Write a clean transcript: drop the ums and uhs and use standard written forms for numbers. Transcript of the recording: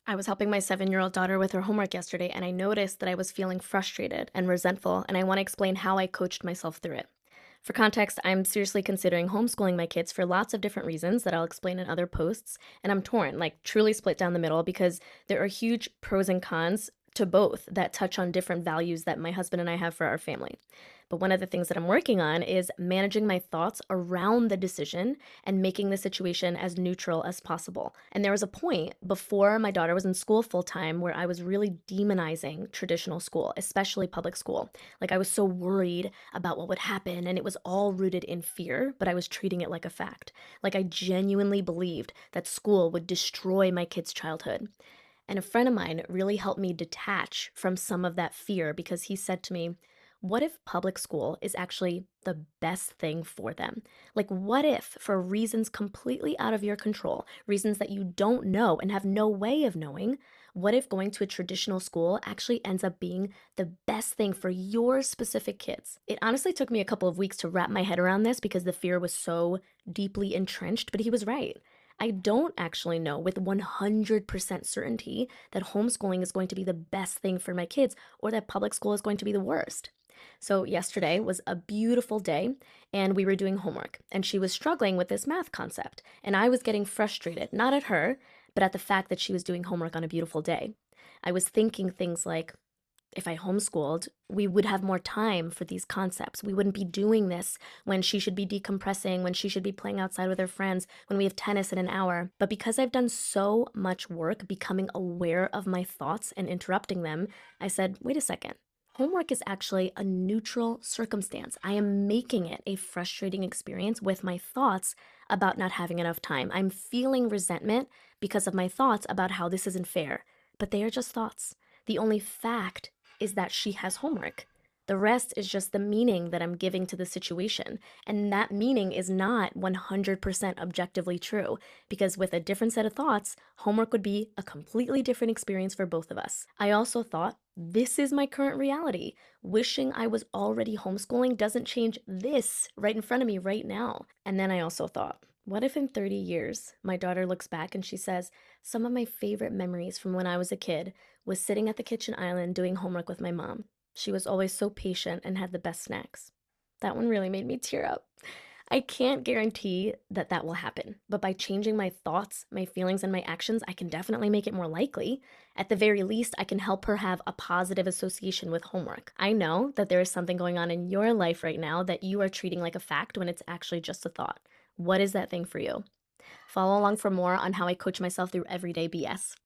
I was helping my 7-year-old daughter with her homework yesterday, and I noticed that I was feeling frustrated and resentful, and I want to explain how I coached myself through it. For context, I'm seriously considering homeschooling my kids for lots of different reasons that I'll explain in other posts, and I'm torn, like truly split down the middle, because there are huge pros and cons to both that touch on different values that my husband and I have for our family. But one of the things that I'm working on is managing my thoughts around the decision and making the situation as neutral as possible. And there was a point before my daughter was in school full time where I was really demonizing traditional school, especially public school. Like I was so worried about what would happen, and it was all rooted in fear, but I was treating it like a fact. Like I genuinely believed that school would destroy my kids' childhood. And a friend of mine really helped me detach from some of that fear because he said to me, what if public school is actually the best thing for them? Like, what if, for reasons completely out of your control, reasons that you don't know and have no way of knowing, what if going to a traditional school actually ends up being the best thing for your specific kids? It honestly took me a couple of weeks to wrap my head around this because the fear was so deeply entrenched, but he was right. I don't actually know with 100% certainty that homeschooling is going to be the best thing for my kids or that public school is going to be the worst. So, yesterday was a beautiful day, and we were doing homework, and she was struggling with this math concept. And I was getting frustrated, not at her, but at the fact that she was doing homework on a beautiful day. I was thinking things like, if I homeschooled, we would have more time for these concepts. We wouldn't be doing this when she should be decompressing, when she should be playing outside with her friends, when we have tennis in an hour. But because I've done so much work becoming aware of my thoughts and interrupting them, I said, wait a second. Homework is actually a neutral circumstance. I am making it a frustrating experience with my thoughts about not having enough time. I'm feeling resentment because of my thoughts about how this isn't fair, but they are just thoughts. The only fact is that she has homework. The rest is just the meaning that I'm giving to the situation. And that meaning is not 100% objectively true, because with a different set of thoughts, homework would be a completely different experience for both of us. I also thought, this is my current reality. Wishing I was already homeschooling doesn't change this right in front of me right now. And then I also thought, what if in 30 years my daughter looks back and she says, some of my favorite memories from when I was a kid was sitting at the kitchen island doing homework with my mom. She was always so patient and had the best snacks. That one really made me tear up. I can't guarantee that that will happen, but by changing my thoughts, my feelings, and my actions, I can definitely make it more likely. At the very least, I can help her have a positive association with homework. I know that there is something going on in your life right now that you are treating like a fact when it's actually just a thought. What is that thing for you? Follow along for more on how I coach myself through everyday BS.